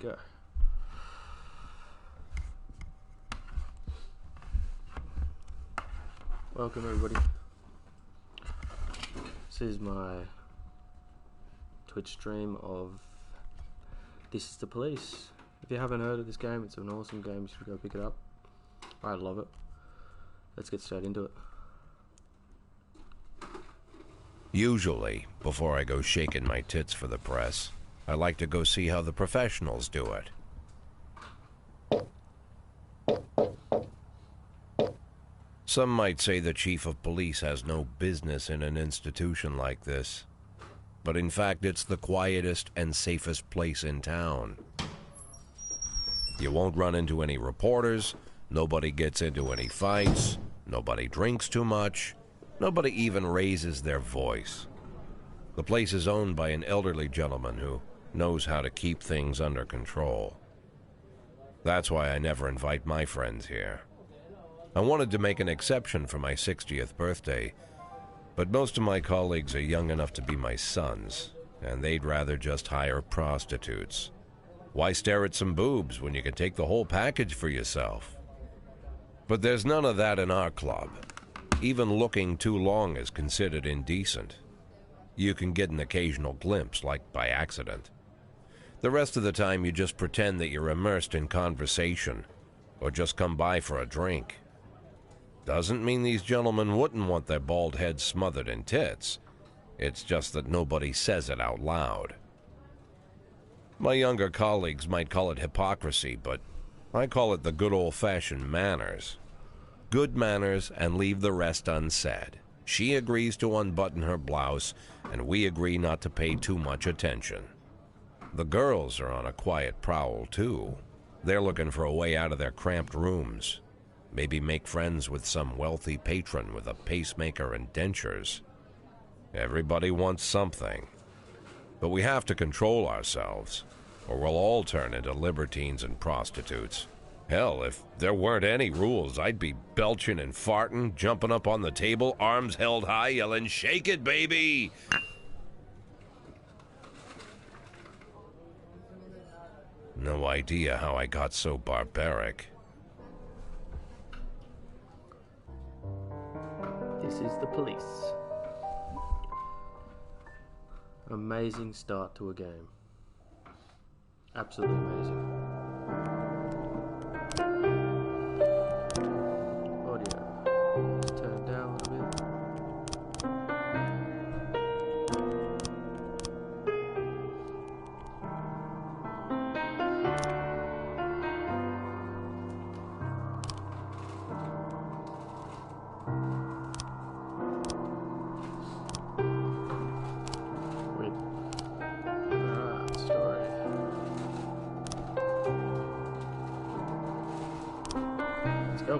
go. Welcome everybody. This is my Twitch stream of This is the Police. If you haven't heard of this game, it's an awesome game. You should go pick it up. I love it. Let's get straight into it. Usually, before I go shaking my tits for the press, I like to go see how the professionals do it. Some might say the chief of police has no business in an institution like this. But in fact, it's the quietest and safest place in town. You won't run into any reporters, nobody gets into any fights, nobody drinks too much, nobody even raises their voice. The place is owned by an elderly gentleman who knows how to keep things under control. That's why I never invite my friends here. I wanted to make an exception for my 60th birthday, but most of my colleagues are young enough to be my sons, and they'd rather just hire prostitutes. Why stare at some boobs when you can take the whole package for yourself? But there's none of that in our club. Even looking too long is considered indecent. You can get an occasional glimpse, like by accident. The rest of the time you just pretend that you're immersed in conversation, or just come by for a drink. Doesn't mean these gentlemen wouldn't want their bald heads smothered in tits. It's just that nobody says it out loud. My younger colleagues might call it hypocrisy, but I call it the good old-fashioned manners. Good manners and leave the rest unsaid. She agrees to unbutton her blouse, and we agree not to pay too much attention. The girls are on a quiet prowl, too. They're looking for a way out of their cramped rooms. Maybe make friends with some wealthy patron with a pacemaker and dentures. Everybody wants something. But we have to control ourselves, or we'll all turn into libertines and prostitutes. Hell, if there weren't any rules, I'd be belching and farting, jumping up on the table, arms held high, yelling, "Shake it, baby!" No idea how I got so barbaric. This is the Police. Amazing start to a game. Absolutely amazing. Audio. Let's turn it down a little bit. Story. Let's go.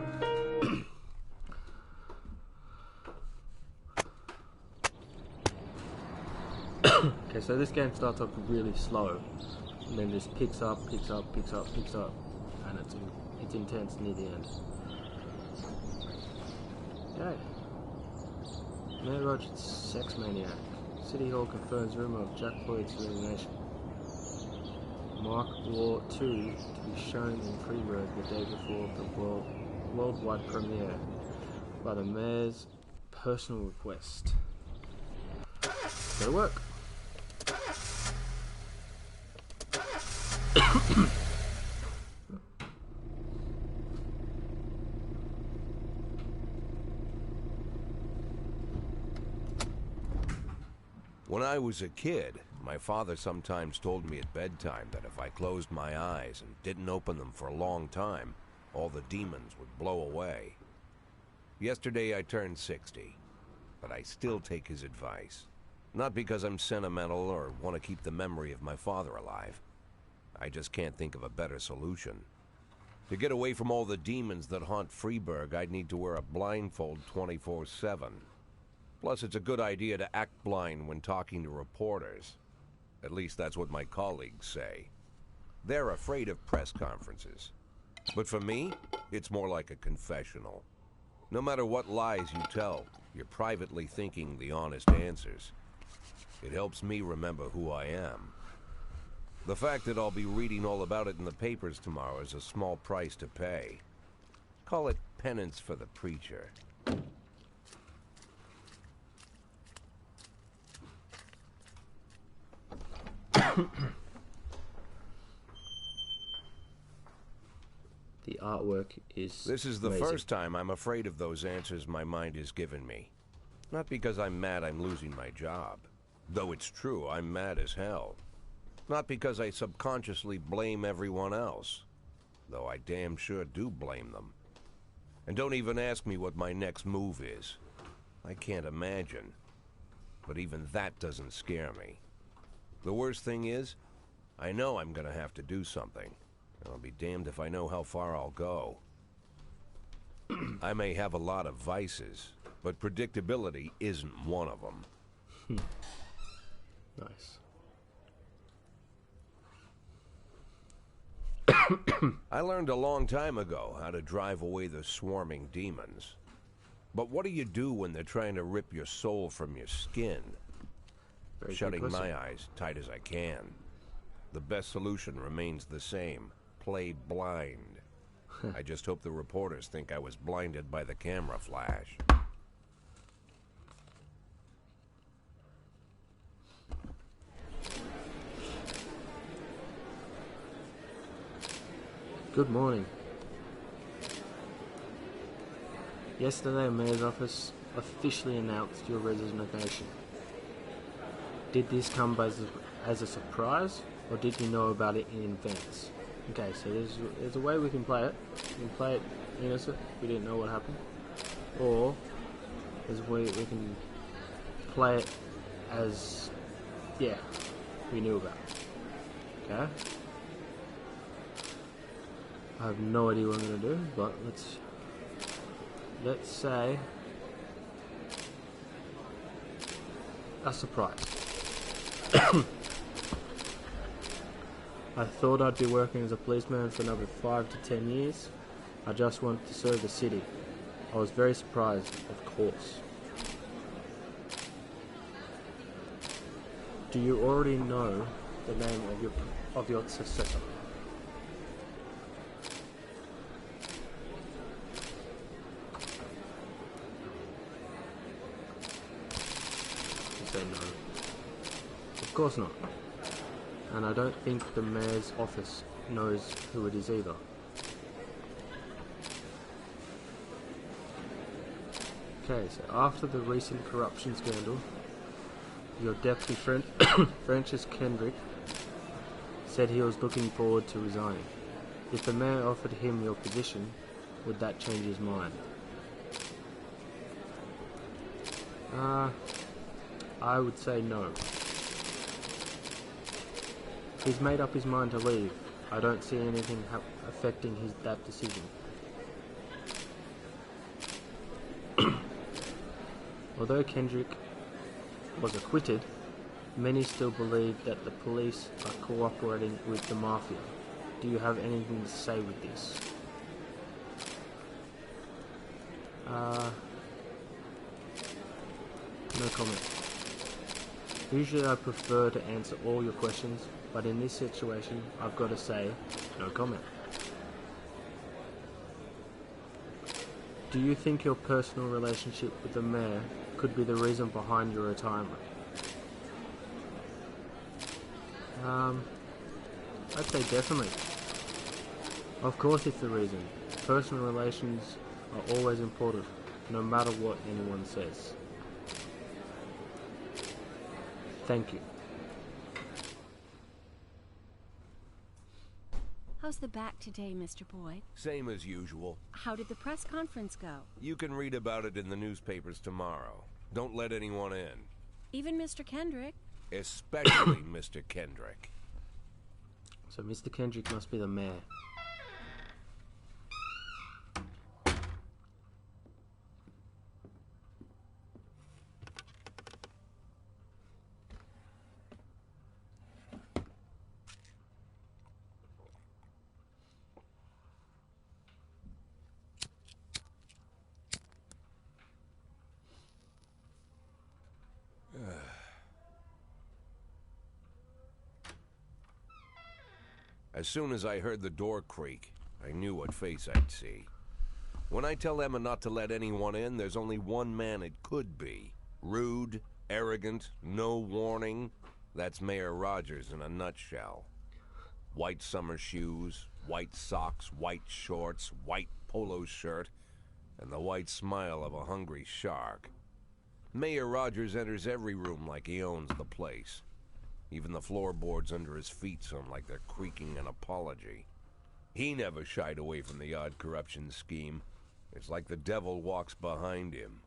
Okay, so this game starts off really slow, and then just picks up, and it's intense near the end. Okay. Mayor Rogers, sex maniac. City Hall confirms rumor of Jack Boyd's resignation. Mark War 2 to be shown in Freeburg the day before the worldwide premiere by the mayor's personal request. Go to work. When I was a kid, my father sometimes told me at bedtime that if I closed my eyes and didn't open them for a long time, all the demons would blow away. Yesterday I turned 60, but I still take his advice. Not because I'm sentimental or want to keep the memory of my father alive. I just can't think of a better solution. To get away from all the demons that haunt Freeburg, I'd need to wear a blindfold 24/7. Plus, it's a good idea to act blind when talking to reporters. At least that's what my colleagues say. They're afraid of press conferences. But for me, it's more like a confessional. No matter what lies you tell, you're privately thinking the honest answers. It helps me remember who I am. The fact that I'll be reading all about it in the papers tomorrow is a small price to pay. Call it penance for the preacher. The artwork is This is the amazing. first time I'm afraid of those answers my mind has given me. Not because I'm mad I'm losing my job. Though it's true, I'm mad as hell. Not because I subconsciously blame everyone else. Though I damn sure do blame them. And don't even ask me what my next move is. I can't imagine. But even that doesn't scare me. The worst thing is, I know I'm gonna have to do something. I'll be damned if I know how far I'll go. I may have a lot of vices, but predictability isn't one of them. Nice. I learned a long time ago how to drive away the swarming demons. But what do you do when they're trying to rip your soul from your skin? Very good Shutting question. my eyes tight as I can. The best solution remains the same. Play blind. I just hope the reporters think I was blinded by the camera flash. Good morning. Yesterday, Mayor's office officially announced your resignation. Did this come as a surprise, or did you know about it in advance? Okay, so there's a way we can play it. We can play it innocent, we didn't know what happened. Or there's a way we can play it as, yeah, we knew about it. Okay? I have no idea what I'm going to do, but let's say a surprise. I thought I'd be working as a policeman for another 5 to 10 years. I just wanted to serve the city. I was very surprised, of course. Do you already know the name of your successor? You say no. Of course not. And I don't think the mayor's office knows who it is either. Okay, so after the recent corruption scandal, your deputy friend, Francis Kendrick, said he was looking forward to resigning. If the mayor offered him your position, would that change his mind? I would say no. He's made up his mind to leave. I don't see anything affecting that decision. Although Kendrick was acquitted, many still believe that the police are cooperating with the mafia. Do you have anything to say with this? No comment. Usually I prefer to answer all your questions, but in this situation, I've got to say, no comment. Do you think your personal relationship with the mayor could be the reason behind your retirement? I'd say definitely. Of course it's the reason. Personal relations are always important, no matter what anyone says. Thank you. How's the back today, Mr. Boyd? Same as usual. How did the press conference go? You can read about it in the newspapers tomorrow. Don't let anyone in. Even Mr. Kendrick? Especially Mr. Kendrick. So Mr. Kendrick must be the mayor. As soon as I heard the door creak, I knew what face I'd see. When I tell Emma not to let anyone in, there's only one man it could be. Rude, arrogant, no warning. That's Mayor Rogers in a nutshell. White summer shoes, white socks, white shorts, white polo shirt, and the white smile of a hungry shark. Mayor Rogers enters every room like he owns the place. Even the floorboards under his feet sound like they're creaking an apology. He never shied away from the odd corruption scheme. It's like the devil walks behind him.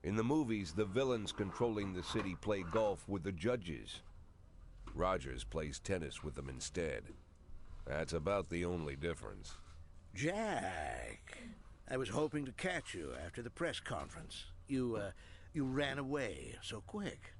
In the movies, the villains controlling the city play golf with the judges. Rogers plays tennis with them instead. That's about the only difference. Jack, I was hoping to catch you after the press conference. You ran away so quick.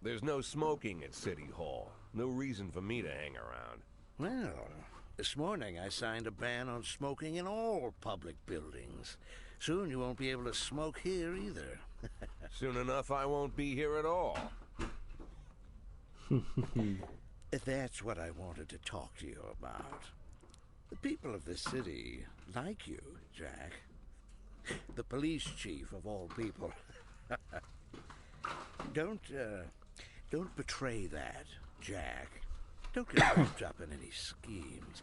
There's no smoking at City Hall. No reason for me to hang around. Well, this morning I signed a ban on smoking in all public buildings. Soon you won't be able to smoke here either. Soon enough, I won't be here at all. That's what I wanted to talk to you about. The people of this city like you, Jack. The police chief of all people. Don't betray that, Jack. Don't get wrapped up in any schemes.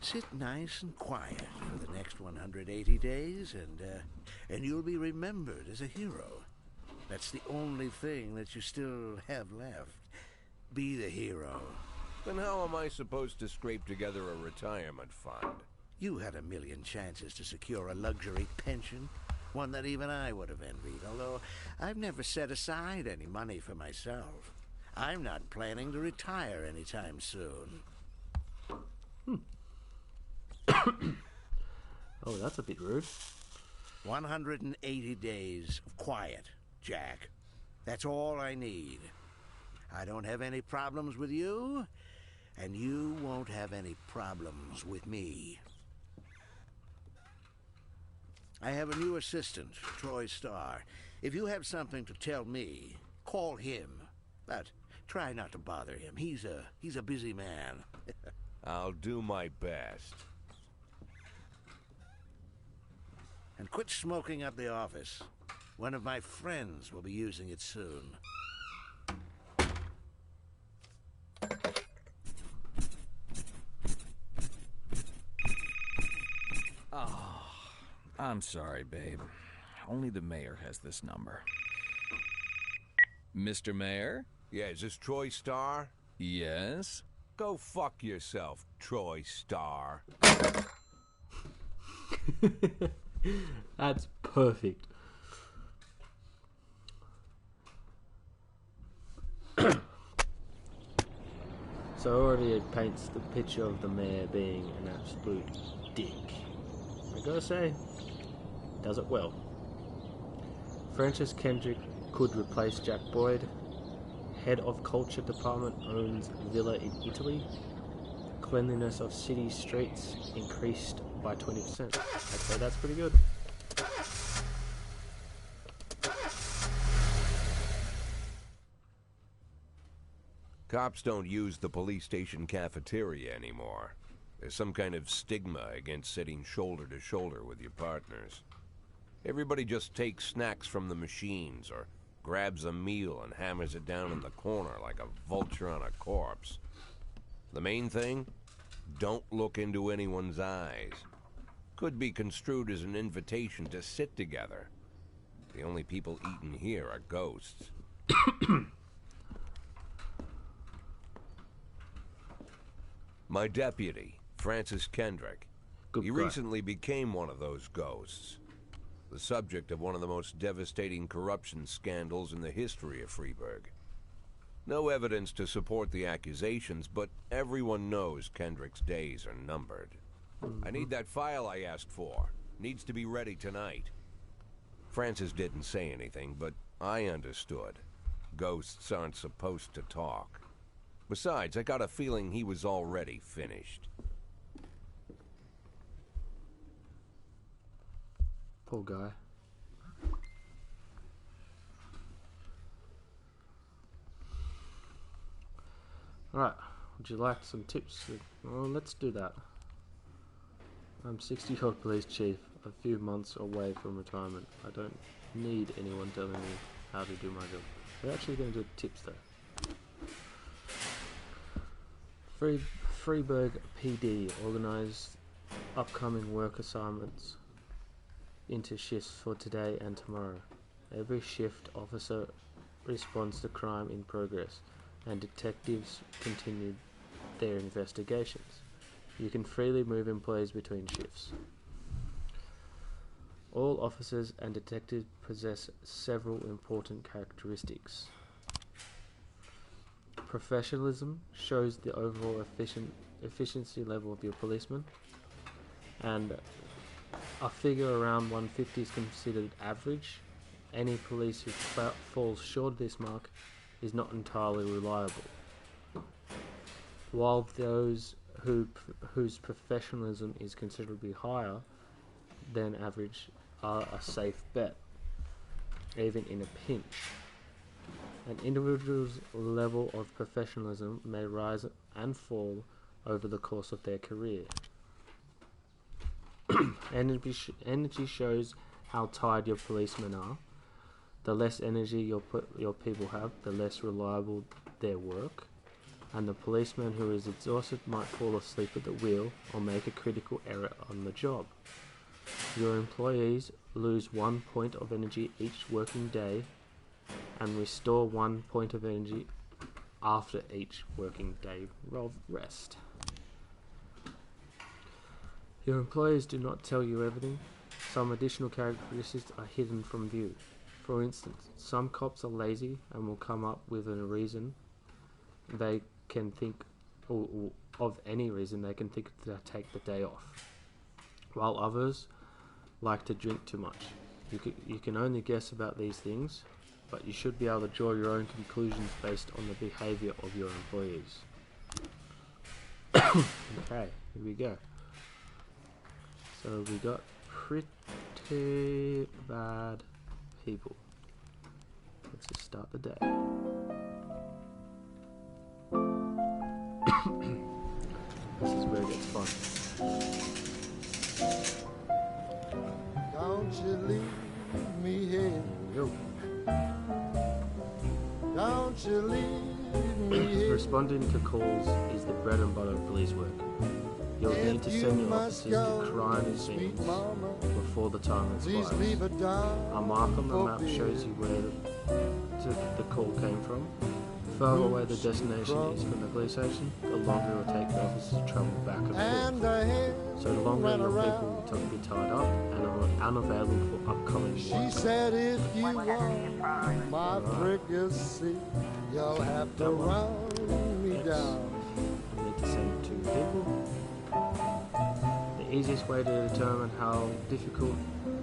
Sit nice and quiet for the next 180 days, and you'll be remembered as a hero. That's the only thing that you still have left. Be the hero. Then how am I supposed to scrape together a retirement fund? You had a million chances to secure a luxury pension, one that even I would have envied, although I've never set aside any money for myself. I'm not planning to retire anytime soon. Oh, that's a bit rude. 180 days of quiet, Jack. That's all I need. I don't have any problems with you, and you won't have any problems with me. I have a new assistant, Troy Starr. If you have something to tell me, call him. But try not to bother him. He's a busy man. I'll do my best. And quit smoking up the office. One of my friends will be using it soon. I'm sorry, babe. Only the mayor has this number. Mr. Mayor? Yeah, is this Troy Starr? Yes? Go fuck yourself, Troy Starr. That's perfect. So already it paints the picture of the mayor being an absolute dick. I gotta say, does it well. Francis Kendrick could replace Jack Boyd. Head of Culture Department owns villa in Italy. Cleanliness of city streets increased by 20%. I'd say that's pretty good. Cops don't use the police station cafeteria anymore. There's some kind of stigma against sitting shoulder to shoulder with your partners. Everybody just takes snacks from the machines or grabs a meal and hammers it down in the corner like a vulture on a corpse. The main thing? Don't look into anyone's eyes. Could be construed as an invitation to sit together. The only people eating here are ghosts. My deputy, Francis Kendrick. He recently became one of those ghosts. The subject of one of the most devastating corruption scandals in the history of Freeburg. No evidence to support the accusations, but everyone knows Kendrick's days are numbered. I need that file I asked for. Needs to be ready tonight. Francis didn't say anything, but I understood. Ghosts aren't supposed to talk. Besides, I got a feeling he was already finished. Poor guy. Alright, would you like some tips? Well, let's do that. I'm 60-year-old police chief, a few months away from retirement. I don't need anyone telling me how to do my job. We're actually going to do tips though. Freiburg PD organised upcoming work assignments into shifts for today and tomorrow. Every shift officer responds to crime in progress, and detectives continue their investigations. You can freely move employees between shifts. All officers and detectives possess several important characteristics. Professionalism shows the overall efficiency level of your policeman, and a figure around 150 is considered average. Any police who falls short of this mark is not entirely reliable, while those whose professionalism is considerably higher than average are a safe bet, even in a pinch. An individual's level of professionalism may rise and fall over the course of their career. Energy shows how tired your policemen are. The less energy your people have, the less reliable their work. And the policeman who is exhausted might fall asleep at the wheel or make a critical error on the job. Your employees lose 1 point of energy each working day and restore 1 point of energy after each working day of rest. Your employees do not tell you everything. Some additional characteristics are hidden from view. For instance, some cops are lazy and will come up with a reason they can think, or of any reason they can think to take the day off, while others like to drink too much. You can only guess about these things, but you should be able to draw your own conclusions based on the behaviour of your employees. Okay, here we go. So we got pretty bad people. Let's just start the day. This is where it gets fun. Don't you leave me here. Yo. Don't you leave me here. Responding to calls is the bread and butter of police work. You'll need to send your officers to crime scenes before the time expires. A mark on the map shows you where the call came from. The further away the destination is from the police station, the longer it will take the officers to travel back and forth. So the longer your people will be tied up and are unavailable for upcoming work. She said if you want my fricassee, you'll have to run me down. You need to send 2 people. The easiest way to determine how difficult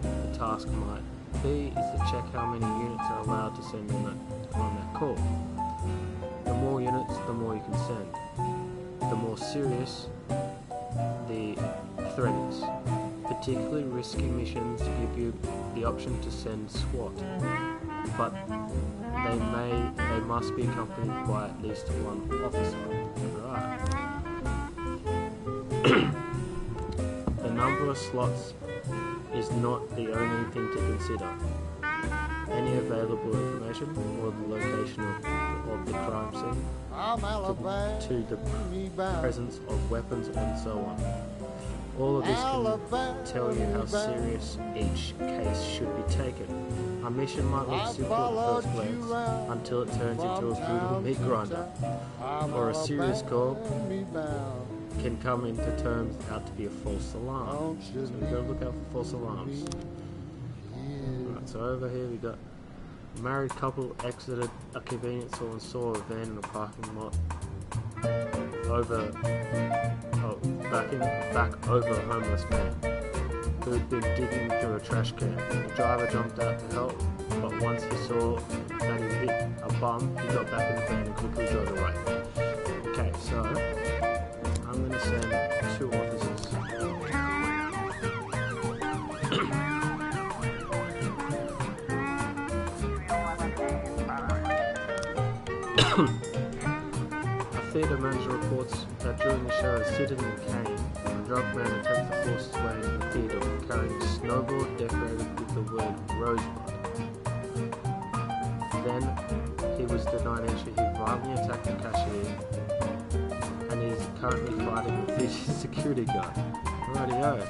the task might be is to check how many units are allowed to send on that call. The more units, the more you can send. The more serious the threat is. Particularly risky missions give you the option to send SWAT, but they must be accompanied by at least 1 officer. Right. The number of slots is not the only thing to consider. Any available information or the location of the crime scene to the presence of weapons and so on. All of this can tell you how serious each case should be taken. A mission might look simple at first glance until it turns into a brutal meat grinder, or a serious call can come into terms out to be a false alarm. So we've got to look out for false alarms. Right, so over here we got a married couple exited a convenience store and saw a van in a parking lot back over a homeless man who had been digging through a trash can. The driver jumped out to help, but once he saw that he hit a bum, he got back in the van and quickly drove away. Okay, so I'm going to send 2 officers. A show manager reports that during the show, Sid and Kane, a drunk man attempts to force his way into the theatre carrying a snowboard decorated with the word Rosebud. Then he was denied entry. He violently attacked the cashier and is currently fighting with the security guard. Rightio.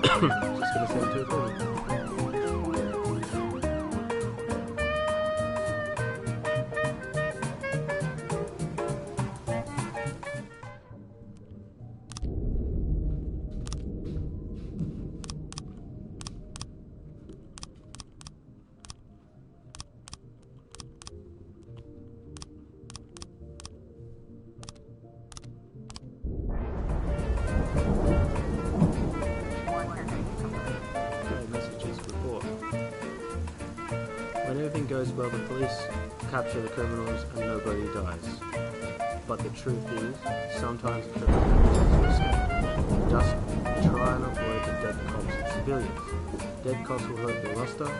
Just gonna send to a film. When everything goes well, the police capture the criminals and nobody dies. But the truth is, sometimes the criminals escape. Just try and avoid the dead cops and civilians. Dead cops will hurt the roster,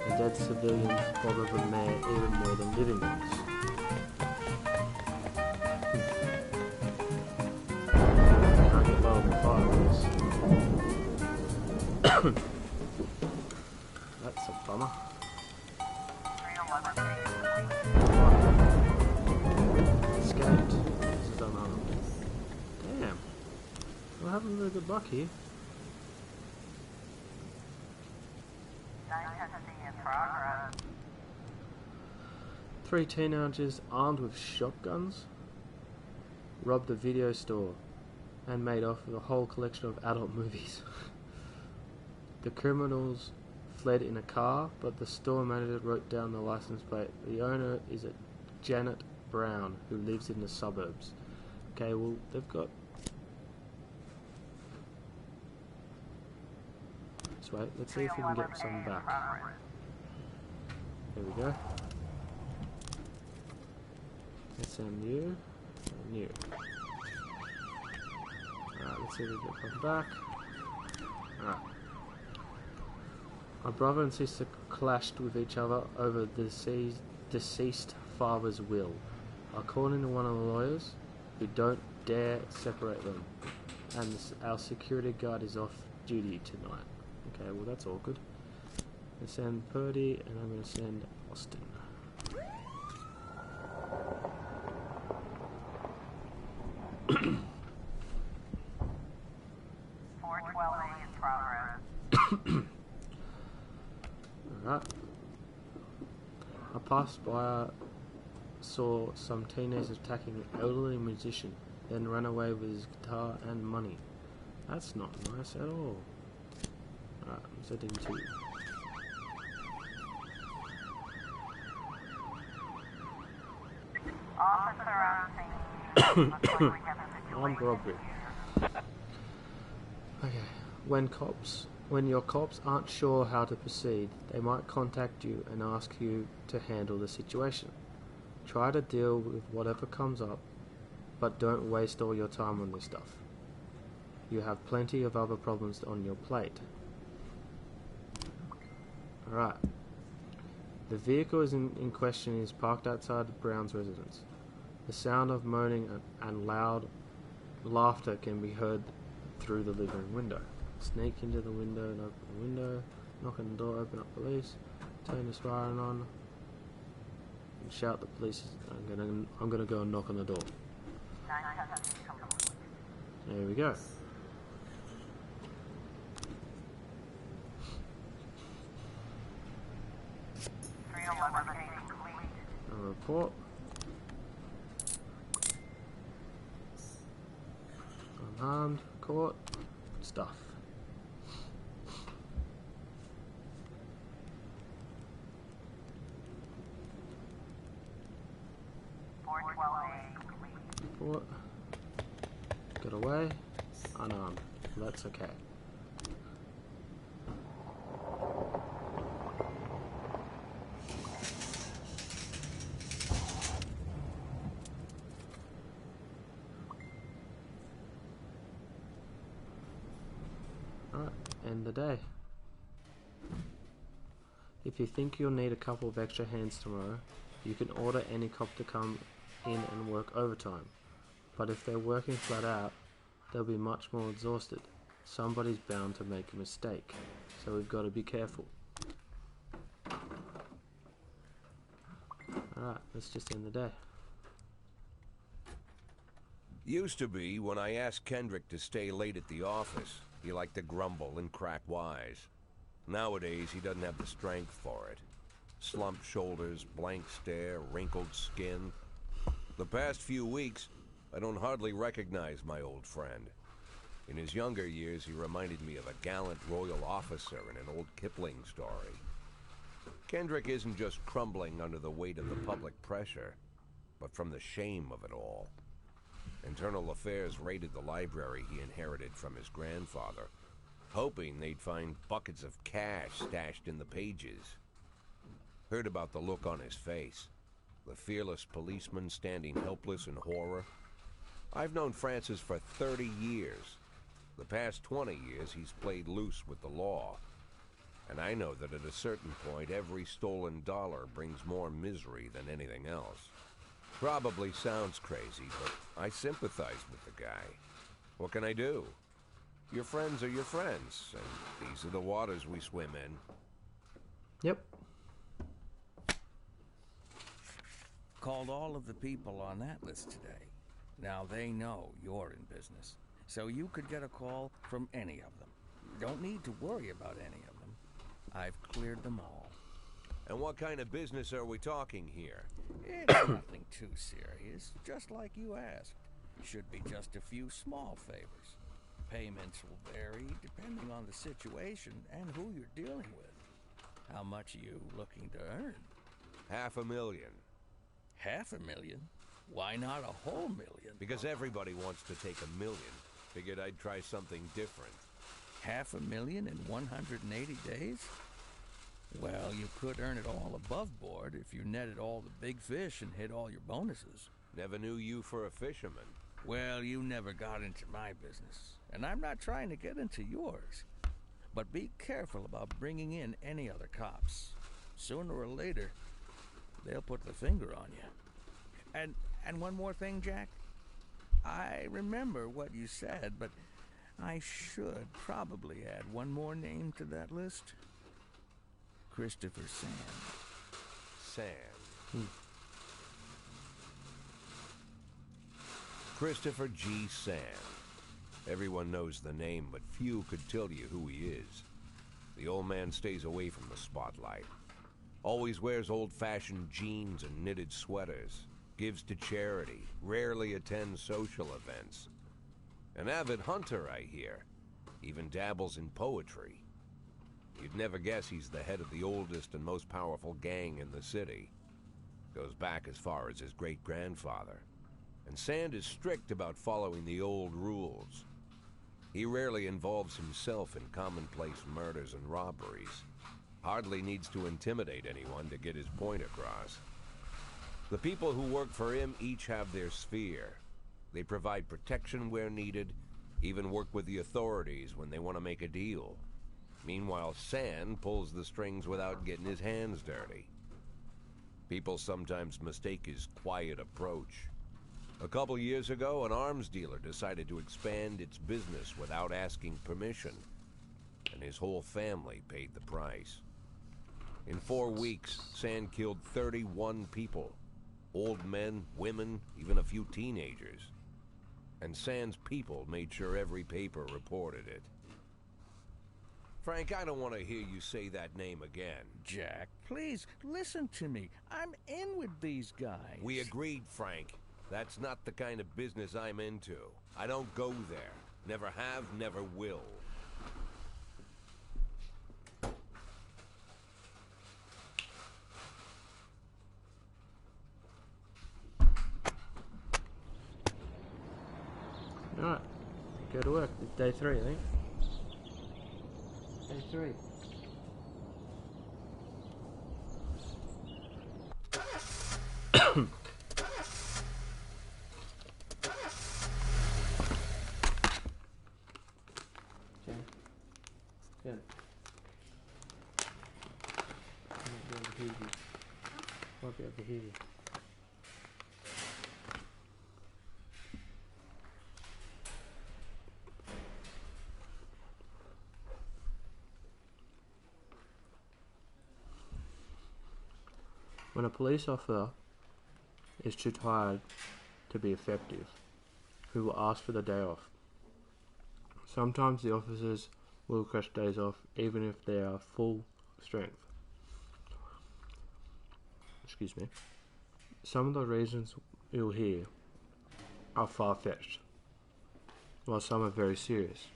and dead civilians bother the mayor even more than living ones. Can't get low on the fire, I guess. That's a bummer. Escaped. This is unarmed. Damn. We're having really good luck here. Three teenagers armed with shotguns robbed a video store and made off with a whole collection of adult movies. The criminals fled in a car, but the store manager wrote down the license plate. The owner is a Janet Brown, who lives in the suburbs. Okay, well, they've got... Let's wait, let's see if we can get some back. There we go. SMU, new. Alright, let's see if we can get some back. Alright. My brother and sister clashed with each other over the deceased father's will. According to one of the lawyers, we don't dare separate them, and our security guard is off duty tonight. Okay, well that's all good. I'm going to send Purdy, and I'm going to send Austin. Alright. A passerby saw some teenagers attacking an elderly musician, then ran away with his guitar and money. That's not nice at all. Alright, I'm setting 2. Armed robbery. Okay, when your cops aren't sure how to proceed, they might contact you and ask you to handle the situation. Try to deal with whatever comes up, but don't waste all your time on this stuff. You have plenty of other problems on your plate. Alright. The vehicle in question is parked outside Brown's residence. The sound of moaning and loud laughter can be heard through the living room window. Sneak into the window and open the window. Knock on the door, open up police. Turn the siren on. And shout the police. I'm gonna go and knock on the door. There we go. A report. Unharmed, caught, stuff. Report. Got away. Unarmed. That's okay. Alright, end the day. If you think you'll need a couple of extra hands tomorrow, you can order any cop to come in and work overtime. But if they're working flat out, they'll be much more exhausted. Somebody's bound to make a mistake, so we've got to be careful. Alright, let's just end the day. Used to be, when I asked Kendrick to stay late at the office, he liked to grumble and crack wise. Nowadays, he doesn't have the strength for it. Slumped shoulders, blank stare, wrinkled skin. The past few weeks, I don't hardly recognize my old friend. In his younger years, he reminded me of a gallant royal officer in an old Kipling story. Kendrick isn't just crumbling under the weight of the public pressure, but from the shame of it all. Internal Affairs raided the library he inherited from his grandfather, hoping they'd find buckets of cash stashed in the pages. Heard about the look on his face, the fearless policeman standing helpless in horror. I've known Francis for 30 years. The past 20 years, he's played loose with the law. And I know that at a certain point, every stolen dollar brings more misery than anything else. Probably sounds crazy, but I sympathize with the guy. What can I do? Your friends are your friends, and these are the waters we swim in. Yep. Called all of the people on that list today. Now they know you're in business, so you could get a call from any of them. Don't need to worry about any of them. I've cleared them all. And what kind of business are we talking here? It's nothing too serious, just like you asked. Should be just a few small favors. Payments will vary depending on the situation and who you're dealing with. How much are you looking to earn? $500,000. $500,000? Why not a whole million? Because everybody wants to take $1 million. Figured I'd try something different. $500,000 in 180 days? Well, you could earn it all above board if you netted all the big fish and hit all your bonuses. Never knew you for a fisherman. Well, you never got into my business, and I'm not trying to get into yours. But be careful about bringing in any other cops. Sooner or later, they'll put the finger on you. And one more thing, Jack. I remember what you said, but I should probably add one more name to that list. Christopher Sand. Sand. Christopher G. Sand. Everyone knows the name, but few could tell you who he is. The old man stays away from the spotlight. Always wears old-fashioned jeans and knitted sweaters. Gives to charity. Rarely attends social events. An avid hunter, I hear. Even dabbles in poetry. You'd never guess he's the head of the oldest and most powerful gang in the city. Goes back as far as his great-grandfather. And Sand is strict about following the old rules. He rarely involves himself in commonplace murders and robberies. Hardly needs to intimidate anyone to get his point across. The people who work for him each have their sphere. They provide protection where needed, even work with the authorities when they want to make a deal. Meanwhile, Sand pulls the strings without getting his hands dirty. People sometimes mistake his quiet approach. A couple years ago, an arms dealer decided to expand its business without asking permission, and his whole family paid the price. In 4 weeks, Sand killed 31 people. Old men, women, even a few teenagers. And Sand's people made sure every paper reported it. Frank, I don't want to hear you say that name again. Jack, please, listen to me. I'm in with these guys. We agreed, Frank. That's not the kind of business I'm into. I don't go there. Never have, never will. Alright, go to work. It's day 3, I think. Day 3. Good. Might be able to hear you. When a police officer is too tired to be effective, he will ask for the day off. Sometimes the officers will request days off even if they are full strength. Excuse me. Some of the reasons you'll hear are far-fetched, while some are very serious.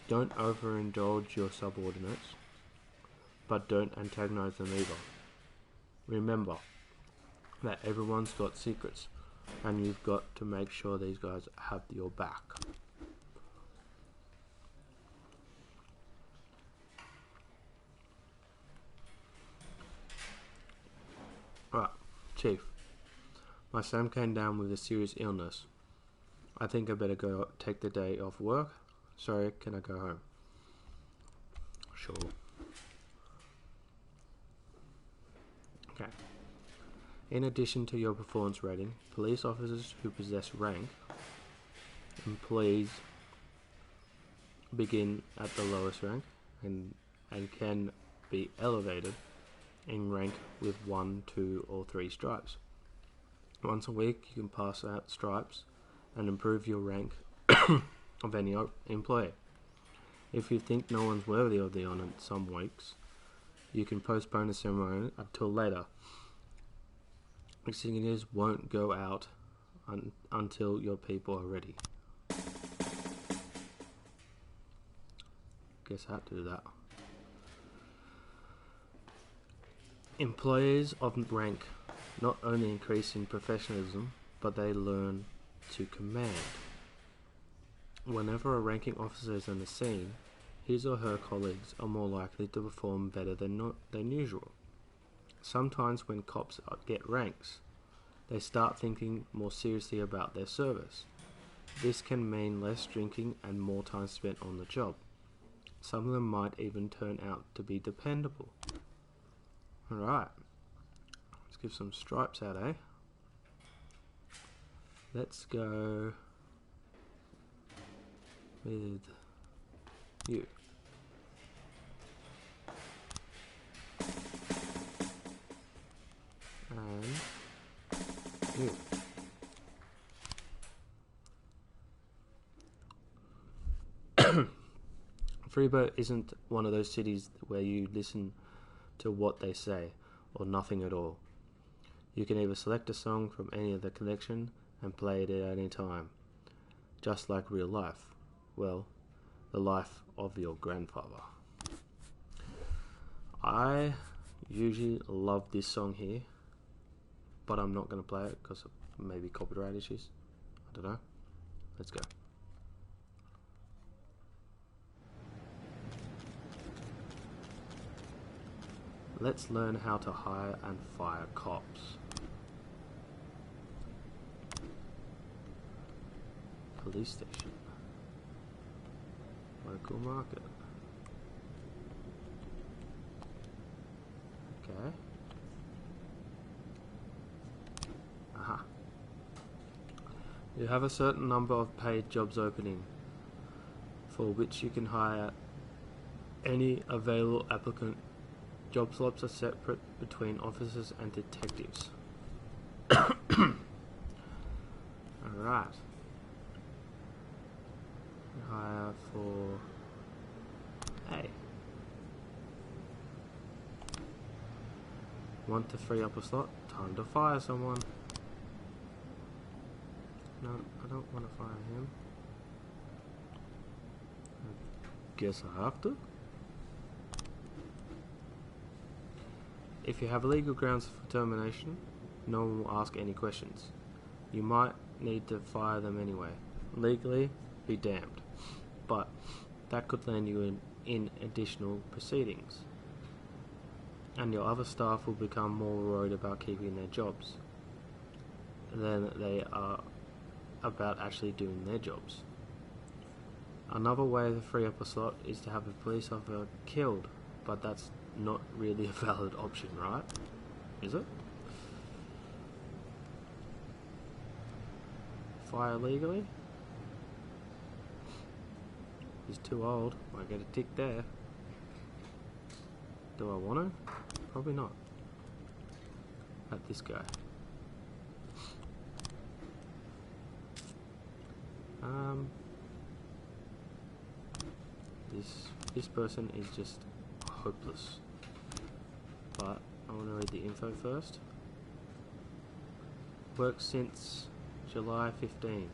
Don't overindulge your subordinates, but don't antagonize them either. Remember that everyone's got secrets, and you've got to make sure these guys have your back. Right, Chief. My son came down with a serious illness. I think I better go take the day off work. Sorry, can I go home? Sure. Okay. In addition to your performance rating, police officers who possess rank employees begin at the lowest rank and can be elevated in rank with 1, 2, or 3 stripes. Once a week you can pass out stripes and improve your rank of any employee. If you think no one's worthy of the honour some weeks, you can postpone the ceremony until later. Insignias won't go out until your people are ready. Guess I had to do that. Employees of rank not only increase in professionalism, but they learn to command. Whenever a ranking officer is on the scene, his or her colleagues are more likely to perform better than usual. Sometimes when cops get ranks, they start thinking more seriously about their service. This can mean less drinking and more time spent on the job. Some of them might even turn out to be dependable. Alright, let's give some stripes out, eh? Let's go with you. And you. Freeburg isn't one of those cities where you listen to what they say, or nothing at all. You can either select a song from any of the collection and play it at any time, just like real life. Well, the life of your grandfather. I usually love this song here, but I'm not going to play it because of maybe copyright issues. I don't know. Let's go. Let's learn how to hire and fire cops. Police station. Local market. Okay. Aha. You have a certain number of paid jobs opening, for which you can hire any available applicant. Job slots are separate between officers and detectives. Alright. Hire for A. Want to free up a slot? Time to fire someone. No, I don't want to fire him. I guess I have to. If you have legal grounds for termination, no one will ask any questions. You might need to fire them anyway. Legally, be damned. But that could land you in additional proceedings. And your other staff will become more worried about keeping their jobs than they are about actually doing their jobs. Another way to free up a slot is to have a police officer killed, but that's not really a valid option, right? Is it? Fire legally? He's too old. I get a tick there. Do I want to? Probably not. at this guy. This person is just hopeless. But I want to read the info first. Worked since July 15th.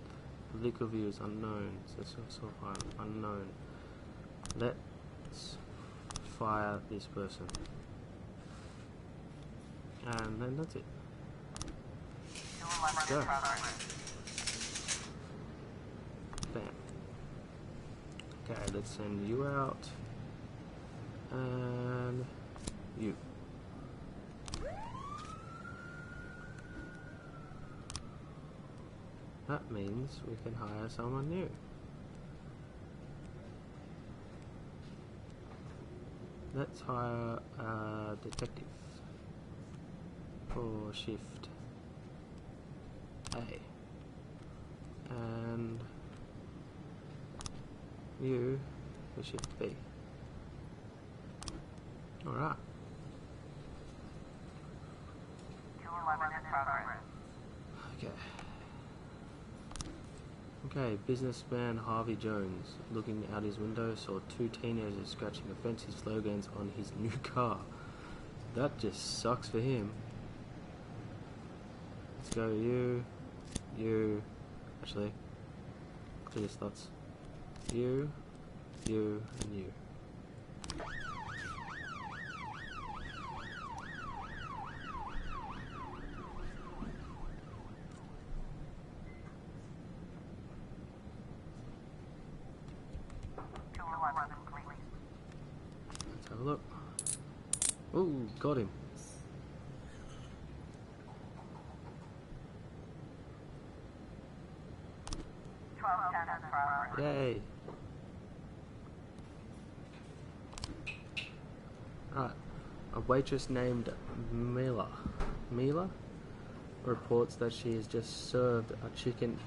Political views unknown. Unknown. Let's fire this person. And then that's it. Go. Bam. Okay, let's send you out. And you. That means we can hire someone new. Let's hire a detective for shift A. And you for shift B. Alright. Okay. Okay, businessman Harvey Jones, looking out his window, saw two teenagers scratching offensive slogans on his new car. That just sucks for him. Let's go you, actually, clear slots. You, and you. Let's have a look. Ooh, got him. Yay. Right. A waitress named Mila reports that she has just served a chicken.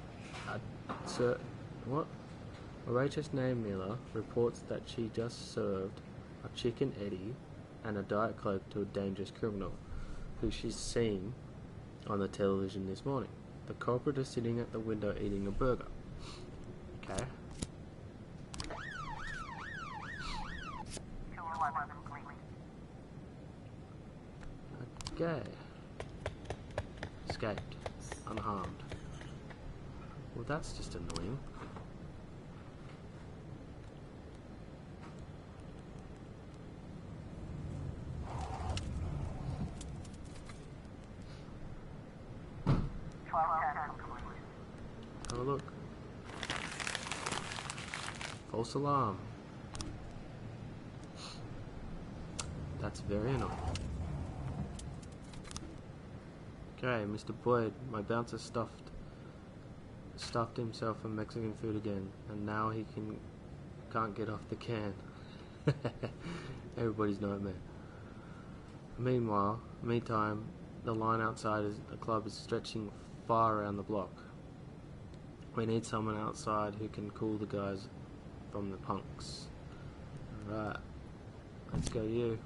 What? A waitress named Mila reports that she just served a chicken Eddie and a Diet Coke to a dangerous criminal who she's seen on the television this morning. The culprit is sitting at the window eating a burger. Okay. Okay. Escaped. Unharmed. Well, that's just annoying. Have a look. False alarm. That's very annoying. Okay, Mr. Boyd, my bouncer stuffed himself in Mexican food again, and now he can't get off the can. Everybody's nightmare. Meantime, the line outside the club is stretching far around the block. We need someone outside who can cool the guys from the punks. Alright, let's go you.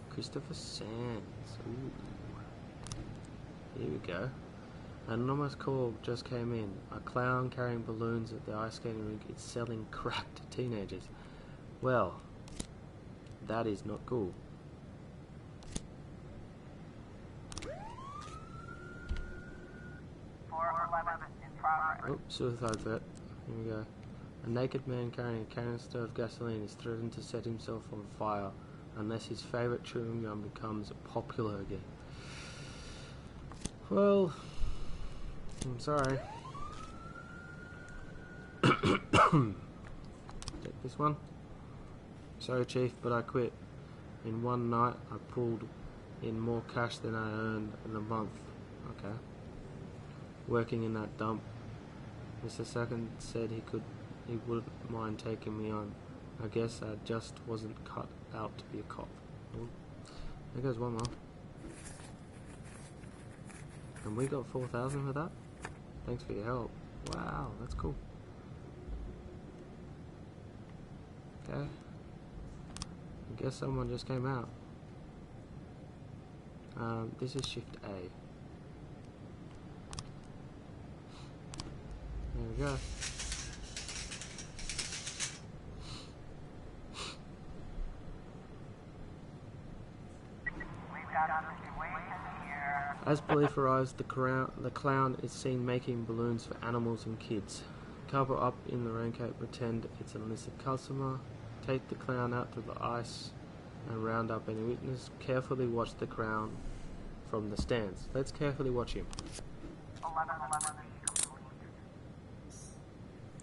Christopher Sands. Ooh. Here we go. An anonymous call just came in. A clown carrying balloons at the ice skating rink is selling crack to teenagers. Well, that is not cool. Oh, suicide threat. Here we go. A naked man carrying a canister of gasoline is threatened to set himself on fire unless his favourite chewing gum becomes popular again. Well, I'm sorry. Take this one. Sorry, Chief, but I quit. In one night, I pulled in more cash than I earned in a month. Okay. Working in that dump. Mr. Second said he wouldn't mind taking me on. I guess I just wasn't cut out to be a cop. Oh, there goes one more. And we got 4,000 for that? Thanks for your help. Wow, that's cool. Okay. I guess someone just came out. This is Shift A. There we go. As police arrives, the clown is seen making balloons for animals and kids. Cover up in the raincoat, pretend it's an illicit customer. Take the clown out to the ice and round up any witness. Carefully watch the clown from the stands. Let's carefully watch him.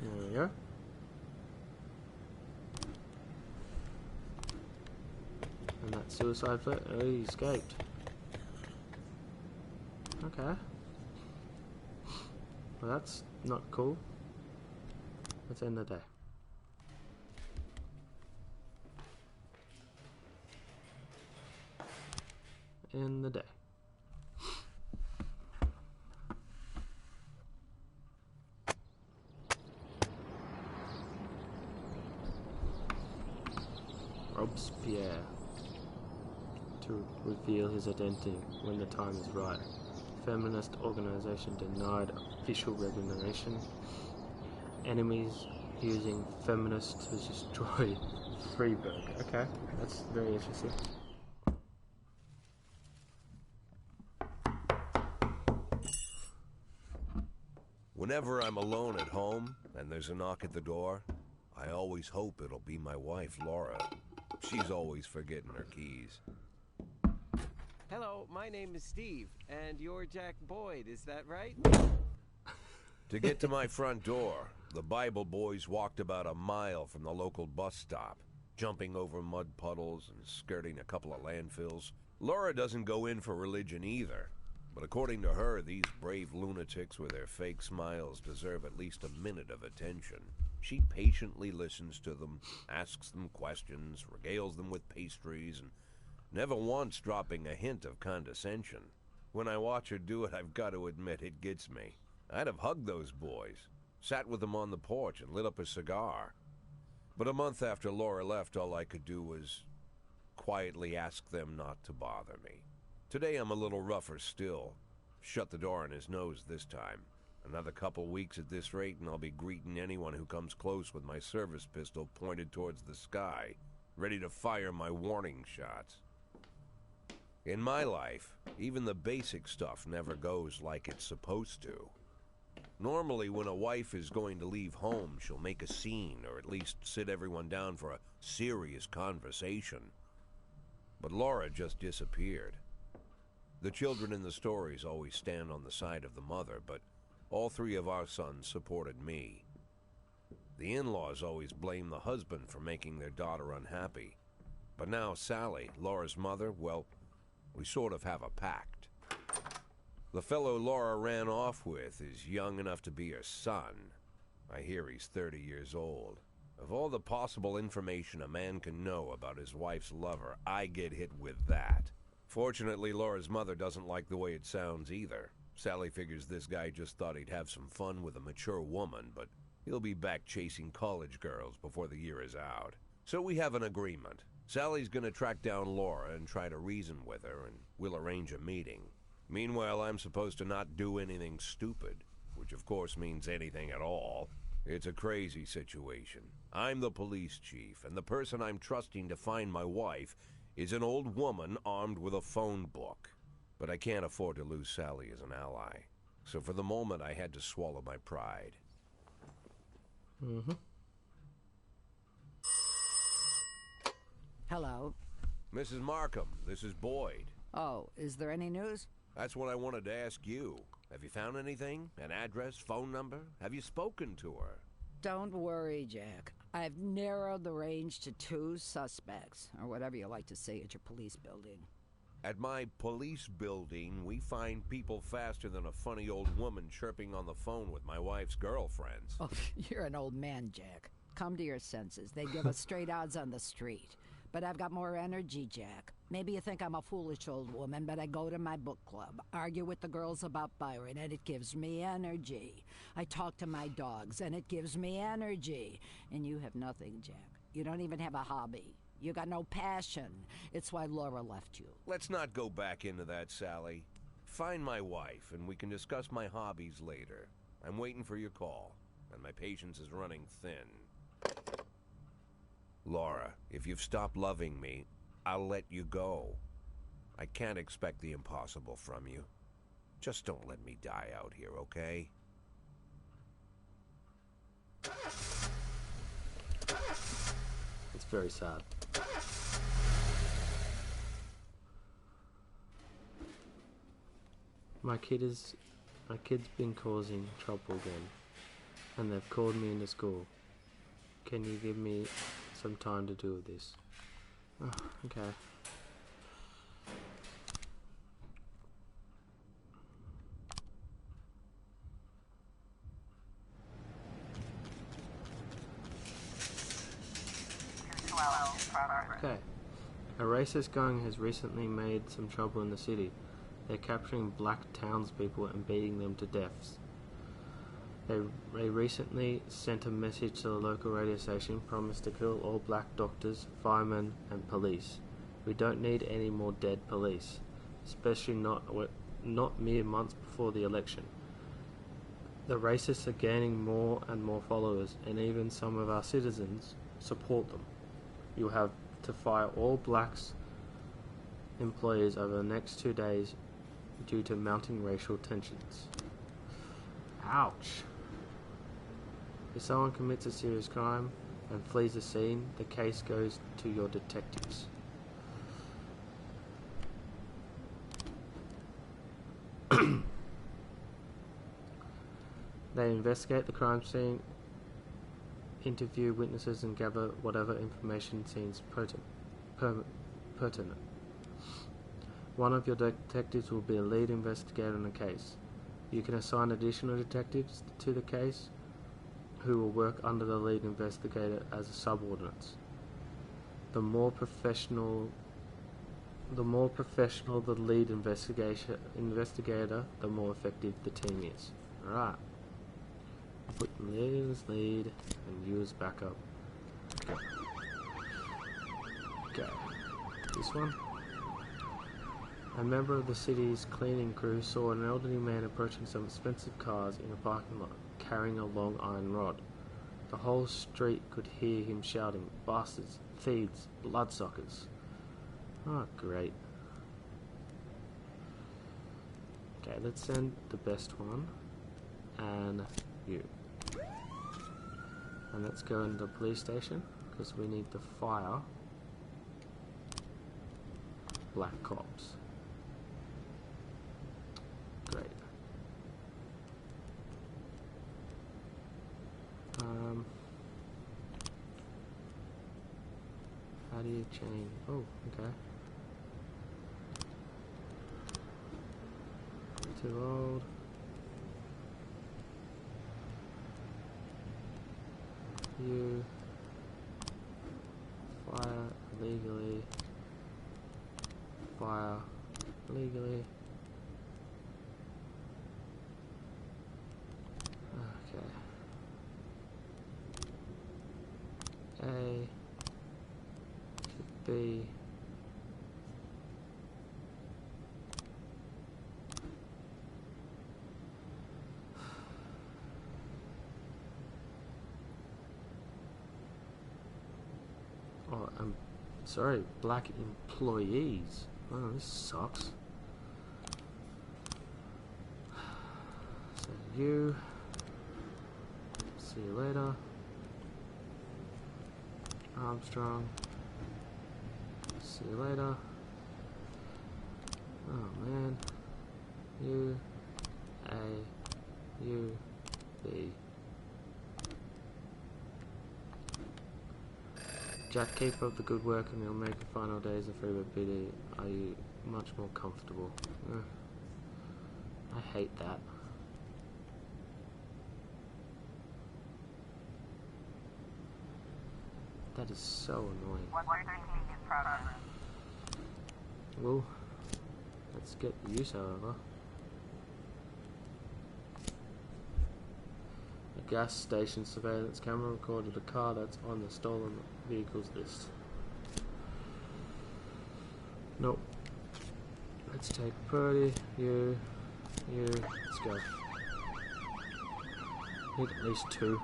There we go. And that suicide threat, oh, he escaped. Okay. Well, that's not cool. Let's end the day. End the day. Robespierre to reveal his identity when the time is right. Feminist organization denied official recognition. Enemies using feminists to destroy Freiburg. Okay, that's very interesting. Whenever I'm alone at home and there's a knock at the door, I always hope it'll be my wife, Laura. She's always forgetting her keys. Hello, my name is Steve, and you're Jack Boyd, is that right? To get to my front door, the Bible boys walked about a mile from the local bus stop, jumping over mud puddles and skirting a couple of landfills. Laura doesn't go in for religion either, but according to her, these brave lunatics with their fake smiles deserve at least a minute of attention. She patiently listens to them, asks them questions, regales them with pastries, and never once dropping a hint of condescension. When I watch her do it, I've got to admit it gets me. I'd have hugged those boys, sat with them on the porch and lit up a cigar. But a month after Laura left, all I could do was quietly ask them not to bother me. Today I'm a little rougher still. Shut the door in his nose this time. Another couple weeks at this rate and I'll be greeting anyone who comes close with my service pistol pointed towards the sky, ready to fire my warning shots. In my life, even the basic stuff never goes like it's supposed to. Normally, when a wife is going to leave home, she'll make a scene, or at least sit everyone down for a serious conversation. But Laura just disappeared. The children in the stories always stand on the side of the mother, but all three of our sons supported me. The in-laws always blame the husband for making their daughter unhappy. But now Sally, Laura's mother, well, we sort of have a pact. The fellow Laura ran off with is young enough to be her son. I hear he's 30 years old. Of all the possible information a man can know about his wife's lover, I get hit with that. Fortunately, Laura's mother doesn't like the way it sounds either. Sally figures this guy just thought he'd have some fun with a mature woman, but he'll be back chasing college girls before the year is out. So we have an agreement. Sally's gonna track down Laura and try to reason with her, and we'll arrange a meeting. Meanwhile, I'm supposed to not do anything stupid, which of course means anything at all. It's a crazy situation. I'm the police chief, and the person I'm trusting to find my wife is an old woman armed with a phone book. But I can't afford to lose Sally as an ally. So for the moment, I had to swallow my pride. Hello. Mrs. Markham, this is Boyd. Oh, is there any news? That's what I wanted to ask you. Have you found anything? An address, phone number? Have you spoken to her? Don't worry, Jack. I've narrowed the range to 2 suspects, or whatever you like to say at your police building. At my police building, we find people faster than a funny old woman chirping on the phone with my wife's girlfriends. Oh, you're an old man, Jack. Come to your senses. They give us straight odds on the street. but I've got more energy, Jack. Maybe you think I'm a foolish old woman, but I go to my book club, argue with the girls about Byron, and it gives me energy. I talk to my dogs, and it gives me energy. And you have nothing, Jack. You don't even have a hobby. You got no passion. It's why Laura left you. Let's not go back into that, Sally. Find my wife, and we can discuss my hobbies later. I'm waiting for your call, and my patience is running thin. Laura, if you've stopped loving me, I'll let you go. I can't expect the impossible from you. Just don't let me die out here, okay? It's very sad. My kid's been causing trouble again, and they've called me into school. Can you give me some time to deal with this? Oh, okay. Okay. A racist gang has recently made some trouble in the city. They're capturing black townspeople and beating them to deaths. They recently sent a message to the local radio station, promised to kill all black doctors, firemen, and police. We don't need any more dead police, especially not mere months before the election. The racists are gaining more and more followers, and even some of our citizens support them. You have to fire all blacks employees over the next 2 days due to mounting racial tensions. Ouch. If someone commits a serious crime and flees the scene, the case goes to your detectives. They investigate the crime scene, interview witnesses, and gather whatever information seems pertinent. One of your detectives will be a lead investigator in the case. You can assign additional detectives to the case who will work under the lead investigator as subordinates. The more professional the lead investigator, the more effective the team is. Alright. Put lead as lead and you as backup. Okay. This one. A member of the city's cleaning crew saw an elderly man approaching some expensive cars in a parking lot, carrying a long iron rod. The whole street could hear him shouting, "Bastards, thieves, bloodsuckers." Oh, great. Okay, let's send the best one, and you. And let's go into the police station, because we need to fire black cops. Great. How do you change? Oh, okay. Too old. You fire legally. Fire legally. Okay. A to B. Oh, I'm sorry, black employees. Oh, this sucks. So you. See you later. Armstrong. See you later. Oh man. U. A. U. B. Jack, keep up the good work and you'll make the final days of Freebird PD. Are you much more comfortable? I hate that. That is so annoying. Well, let's get the use, however. A gas station surveillance camera recorded a car that's on the stolen vehicles list. Nope. Let's take Purdy, you, let's go. Need at least 2.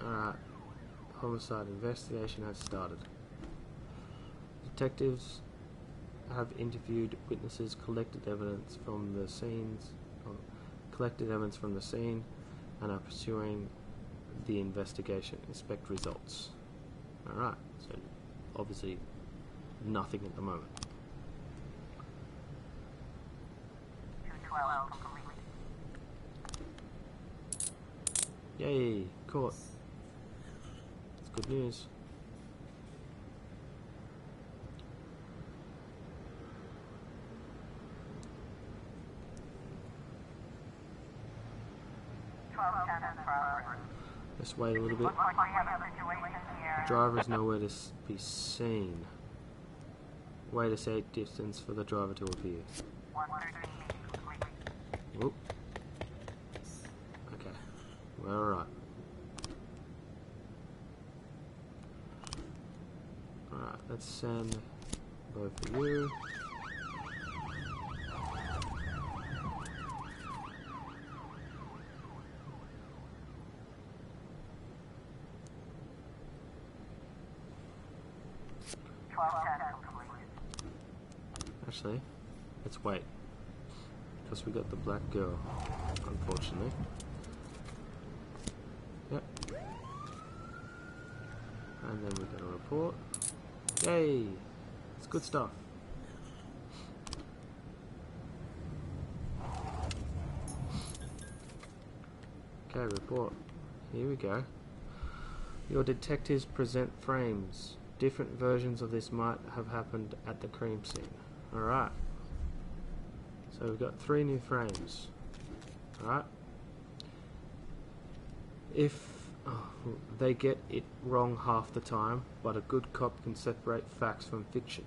Alright. Homicide investigation has started. Detectives have interviewed witnesses, collected evidence from the scene, and are pursuing the investigation. Inspect results. Alright, so obviously nothing at the moment. 212 complete. Yay, caught. That's good news. Let's wait a little bit. The driver is nowhere to be seen. Wait a safe distance for the driver to appear. Whoop. Okay, we're alright. Alright, let's send both of you. Actually, let's wait. Because we got the black girl, unfortunately. Yep. And then we're gonna report. Yay! It's good stuff. Okay, report. Here we go. Your detectives present frames. Different versions of this might have happened at the crime scene. Alright. So we've got 3 new frames. Alright. If they get it wrong half the time, but a good cop can separate facts from fiction.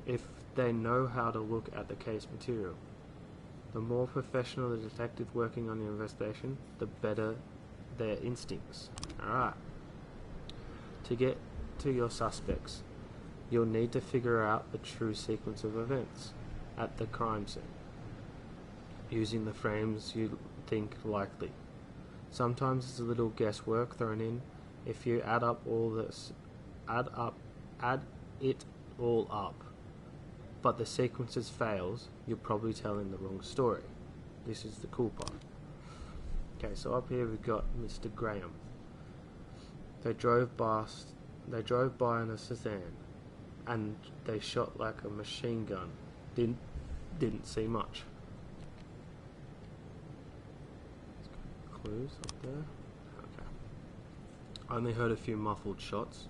If they know how to look at the case material. The more professional the detective working on the investigation, the better their instincts. Alright. To get to your suspects, you'll need to figure out the true sequence of events at the crime scene, using the frames you think likely. Sometimes there's a little guesswork thrown in. If you add it all up, but the sequences fails, you're probably telling the wrong story. This is the cool part. Okay, so up here we've got Mr. Graham. They drove by in a sedan, and they shot like a machine gun. Didn't see much. Clues up there. Okay. I only heard a few muffled shots.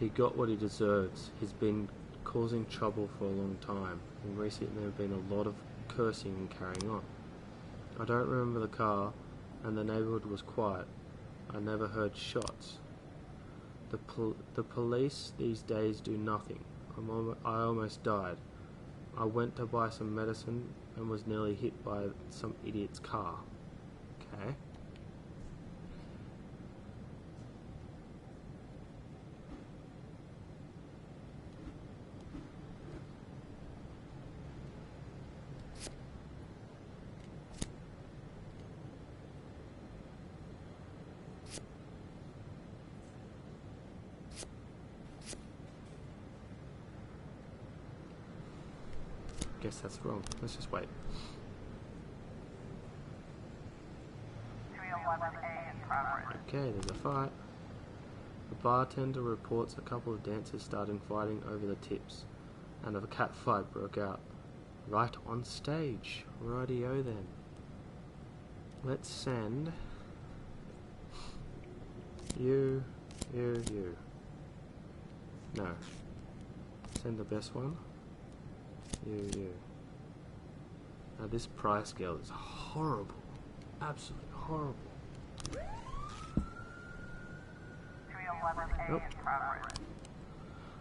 He got what he deserves. He's been causing trouble for a long time. In recent there have been a lot of cursing and carrying on. I don't remember the car, and the neighborhood was quiet. I never heard shots. The police these days do nothing. I almost died. I went to buy some medicine and was nearly hit by some idiot's car. Okay. Guess that's wrong. Let's just wait. 311A in progress. Okay, there's a fight. The bartender reports a couple of dancers starting fighting over the tips, and a cat fight broke out. Right on stage. Rightio then. Let's send you. No. Send the best one. You. Now this Price girl is horrible. Absolutely horrible. Nope.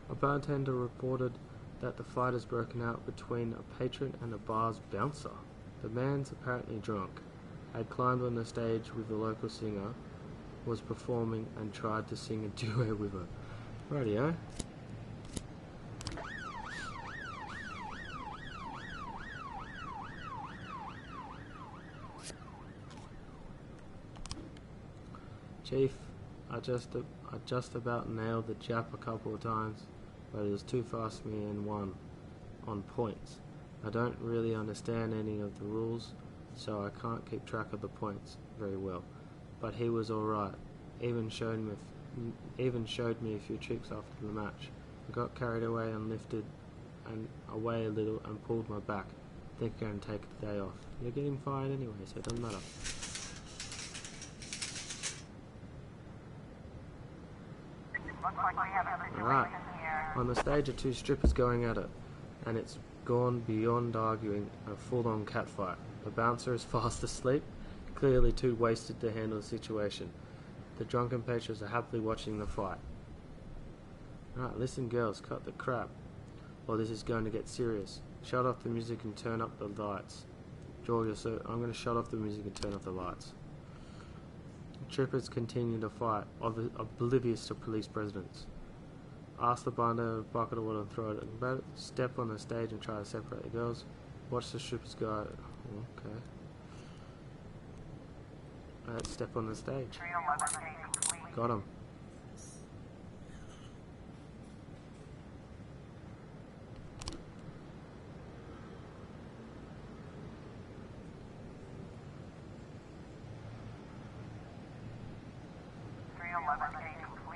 A bartender reported that the fight has broken out between a patron and a bar's bouncer. The man's apparently drunk, had climbed on the stage with the local singer, was performing and tried to sing a duet with her. Rightio. Chief, I just about nailed the Jap a couple of times, but it was too fast for me and won on points. I don't really understand any of the rules, so I can't keep track of the points very well. But he was alright. Even showed me a few tricks after the match. I got carried away and lifted away a little and pulled my back. I think I'm going to take the day off. You're getting fired anyway, so it doesn't matter. Alright, on the stage are two strippers going at it, and it's gone beyond arguing, a full-on catfight. The bouncer is fast asleep, clearly too wasted to handle the situation. The drunken patrons are happily watching the fight. Alright, listen girls, cut the crap, or this is going to get serious. Shut off the music and turn up the lights. Georgia, so I'm going to shut off the music and turn off the lights. Trippers continue to fight, oblivious to police presence. Ask the bartender a bucket of water and throw it about it. Step on the stage and try to separate the girls. Watch the strippers go. Okay. Step on the stage. Got him.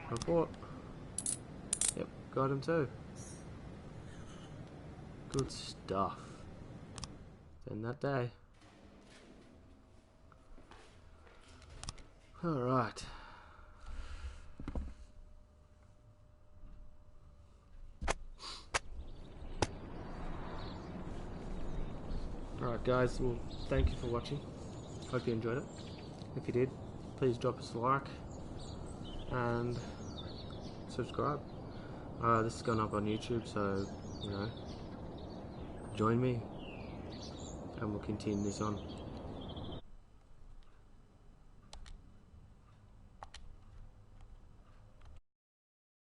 Report. Yep, got him too. Good stuff. Then that day. Alright. Alright guys, well thank you for watching. Hope you enjoyed it. If you did, please drop us a like and subscribe. This is going up on YouTube, so you know, join me and we'll continue this on.